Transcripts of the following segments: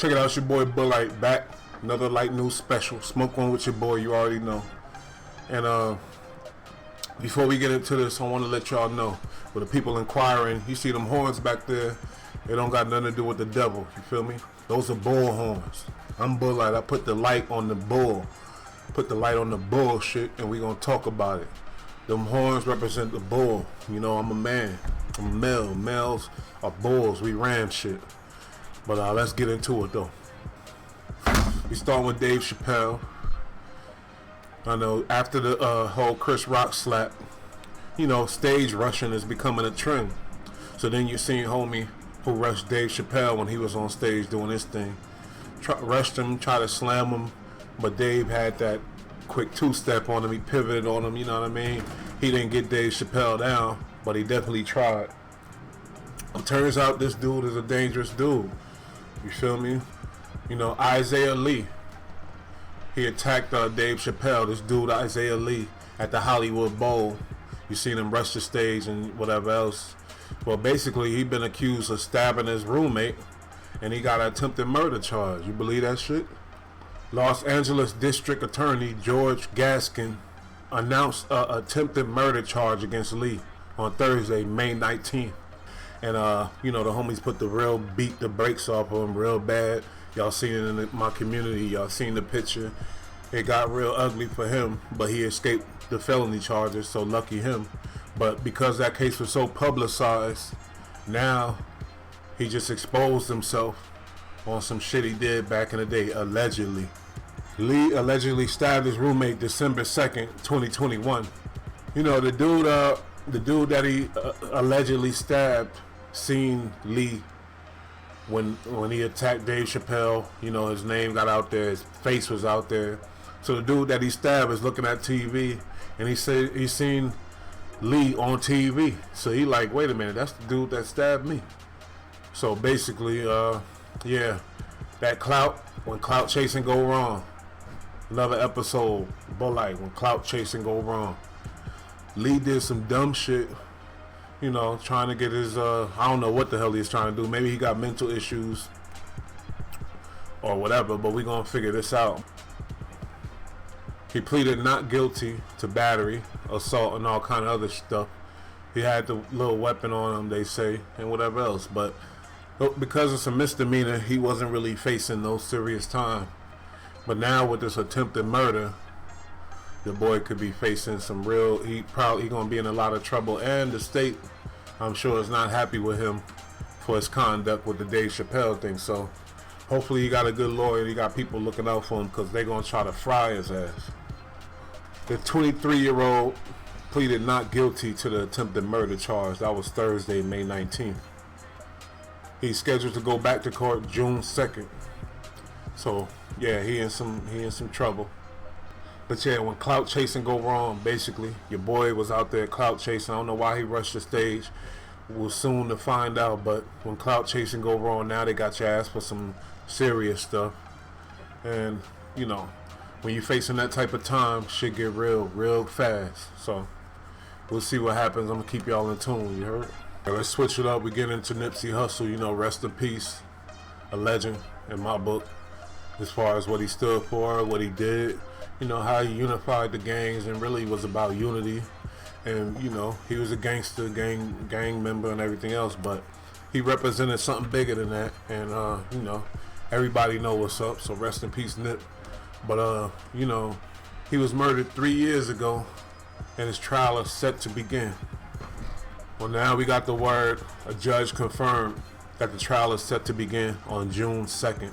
Check it out, it's your boy Bud Light back. Another light news special. Smoke one with your boy, you already know. And before we get into this, I want to let y'all know, for the people inquiring, you see them horns back there, they don't got nothing to do with the devil, you feel me? Those are bull horns. I'm Bud Light. I put the light on the bull. Put the light on the bullshit, and we gonna talk about it. Them horns represent the bull. You know, I'm a man. I'm a male. Males are bulls. We ram shit. But let's get into it though. We start with Dave Chappelle. I know after the whole Chris Rock slap, you know, stage rushing is becoming a trend. So then you seen homie who rushed Dave Chappelle when he was on stage doing his thing. Rushed him, tried to slam him, but Dave had that quick two-step on him. He pivoted on him, you know what I mean? He didn't get Dave Chappelle down, but he definitely tried. It turns out this dude is a dangerous dude. You feel me? You know, Isaiah Lee. He attacked Dave Chappelle, this dude Isaiah Lee, at the Hollywood Bowl. You seen him rush the stage and whatever else. Well, basically, he been accused of stabbing his roommate, and he got an attempted murder charge. You believe that shit? Los Angeles District Attorney George Gaskin announced an attempted murder charge against Lee on Thursday, May 19th. And, you know, the homies put beat the brakes off of him real bad. Y'all seen it in my community. Y'all seen the picture. It got real ugly for him, but he escaped the felony charges, so lucky him. But because that case was so publicized, now he just exposed himself on some shit he did back in the day, allegedly. Lee allegedly stabbed his roommate December 2nd, 2021. You know, the dude that he allegedly stabbed seen Lee when he attacked Dave Chappelle. You know, his name got out there, his face was out there. So the dude that he stabbed is looking at TV, and he said he seen Lee on TV. So he like, wait a minute, that's the dude that stabbed me. So basically, yeah, that clout, when clout chasing go wrong. Another episode, Bud Light, when clout chasing go wrong. Lee did some dumb shit, you know, trying to get his, I don't know what the hell he's trying to do. Maybe he got mental issues or whatever, but we gonna figure this out. He pleaded not guilty to battery, assault, and all kind of other stuff. He had the little weapon on him, they say, and whatever else. But because it's a misdemeanor, he wasn't really facing no serious time. But now with this attempted murder, the boy could be facing some real, he gonna be in a lot of trouble. And the state, I'm sure, is not happy with him for his conduct with the Dave Chappelle thing. So hopefully he got a good lawyer. He got people looking out for him, because they're gonna try to fry his ass. The 23-year-old pleaded not guilty to the attempted murder charge. That was Thursday, May 19th. He's scheduled to go back to court June 2nd. So yeah, he in some trouble. But yeah, when clout chasing go wrong, basically, your boy was out there clout chasing. I don't know why he rushed the stage. We'll soon to find out. But when clout chasing go wrong, now they got your ass for some serious stuff. And you know, when you're facing that type of time, shit get real fast. So we'll see what happens. I'm gonna keep y'all in tune, you heard? Right, let's switch it up. We get into Nipsey Hussle, you know, rest in peace. A legend in my book, as far as what he stood for, what he did, you know, how he unified the gangs and really was about unity. And you know, he was a gangster, gang member and everything else, but he represented something bigger than that. And you know, everybody know what's up, so rest in peace, Nip. But you know, he was murdered 3 years ago, and his trial is set to begin. Well, now we got the word, a judge confirmed that the trial is set to begin on June 2nd.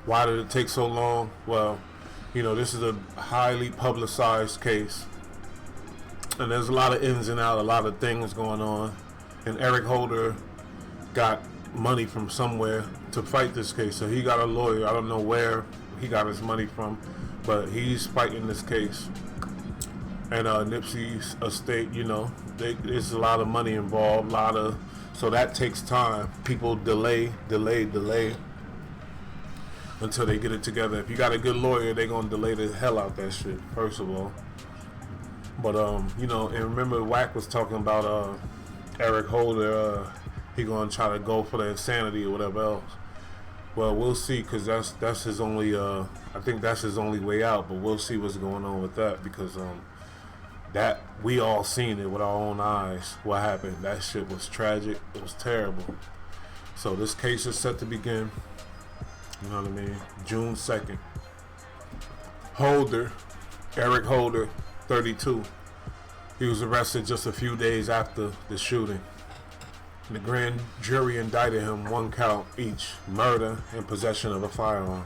Why did it take so long? Well, you know, this is a highly publicized case, and there's a lot of ins and outs, a lot of things going on. And Eric Holder got money from somewhere to fight this case, so he got a lawyer. I don't know where he got his money from, but he's fighting this case. And Nipsey's estate, you know, there's a lot of money involved, so that takes time. People delay until they get it together. If you got a good lawyer, they're gonna delay the hell out that shit, first of all. But you know, and remember Wack was talking about Eric Holder, he gonna try to go for the insanity or whatever else. Well, we'll see, because that's his only. I think that's his only way out. But we'll see what's going on with that, because that we all seen it with our own eyes. What happened? That shit was tragic. It was terrible. So this case is set to begin. You know what I mean? June 2nd. Holder, Eric Holder, 32. He was arrested just a few days after the shooting. The grand jury indicted him 1 count each, murder and possession of a firearm,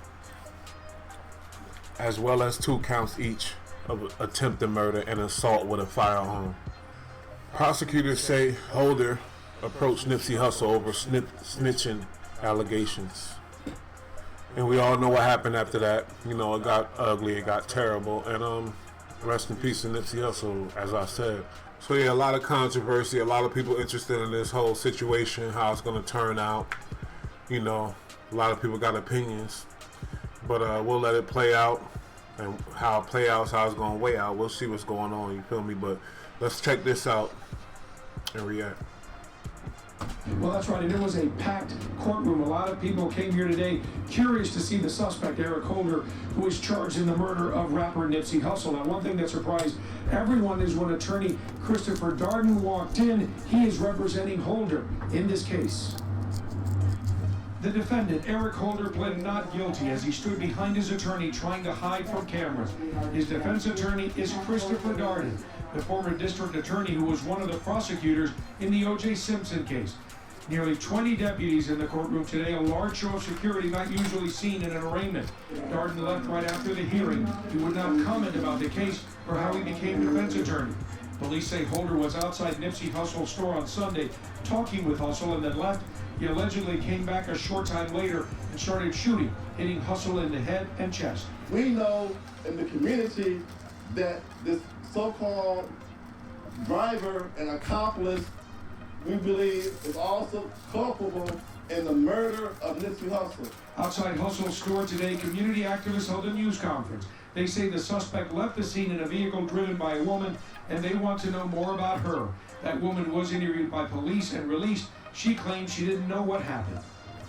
as well as 2 counts each of attempted murder and assault with a firearm. Prosecutors say Holder approached Nipsey Hussle over snitching allegations. And we all know what happened after that. You know, it got ugly, it got terrible, and rest in peace to Nipsey Hussle, as I said. So yeah, a lot of controversy, a lot of people interested in this whole situation, how it's going to turn out. You know, a lot of people got opinions, but we'll let it play out, and how it play out is how it's going to weigh out. We'll see what's going on, you feel me? But let's check this out and react. Well, that's right, and it was a packed courtroom. A lot of people came here today curious to see the suspect, Eric Holder, who is charged in the murder of rapper Nipsey Hussle. Now, one thing that surprised everyone is when attorney Christopher Darden walked in, he is representing Holder in this case. The defendant, Eric Holder, pled not guilty as he stood behind his attorney trying to hide from cameras. His defense attorney is Christopher Darden, the former district attorney who was one of the prosecutors in the O.J. Simpson case. Nearly 20 deputies in the courtroom today, a large show of security not usually seen in an arraignment. Darden left right after the hearing. He would not comment about the case or how he became defense attorney. Police say Holder was outside Nipsey Hussle's store on Sunday talking with Hussle and then left. He allegedly came back a short time later and started shooting, hitting Hussle in the head and chest. We know in the community that this so-called driver and accomplice, we believe, is also culpable in the murder of Nipsey Hussle. Outside Hussle's store today, community activists held a news conference. They say the suspect left the scene in a vehicle driven by a woman, and they want to know more about her. That woman was interviewed by police and released. She claims she didn't know what happened.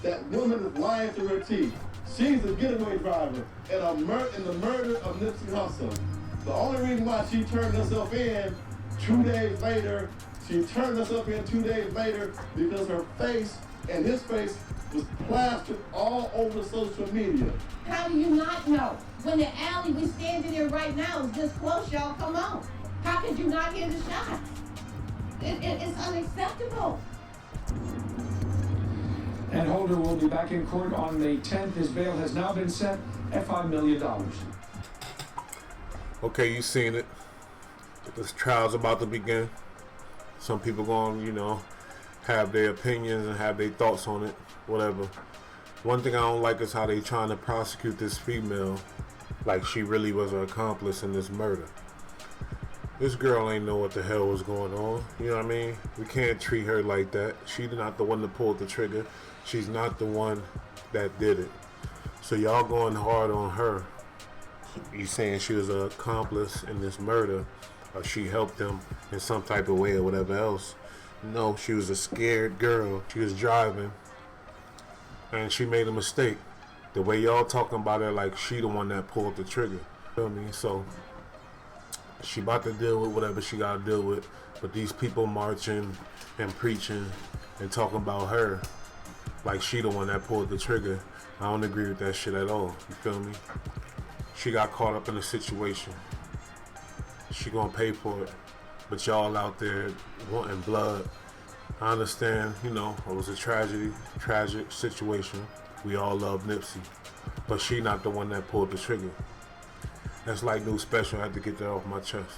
That woman is lying through her teeth. She's a getaway driver in the murder of Nipsey Hussle. The only reason why she turned herself in 2 days later, because her face and his face was plastered all over social media. How do you not know? When the alley we standing in right now is this close, y'all, come on. How could you not hear the shots? It's unacceptable. And Holder will be back in court on May 10th. His bail has now been set at $5 million. Okay, you seen it. This trial's about to begin. Some people gonna, have their opinions and have their thoughts on it, whatever. One thing I don't like is how they trying to prosecute this female like she really was an accomplice in this murder. This girl ain't know what the hell was going on. You know what I mean? We can't treat her like that. She's not the one that pulled the trigger. She's not the one that did it. So y'all going hard on her. You saying she was an accomplice in this murder, or she helped them in some type of way or whatever else. No, she was a scared girl. She was driving and she made a mistake. The way y'all talking about her like she the one that pulled the trigger. Feel me? So she about to deal with whatever she got to deal with. But these people marching and preaching and talking about her like she the one that pulled the trigger, I don't agree with that shit at all. You feel me? She got caught up in a situation. She gonna pay for it. But y'all out there wanting blood. I understand, it was a tragic situation. We all love Nipsey. But she not the one that pulled the trigger. That's like new special. I had to get that off my chest.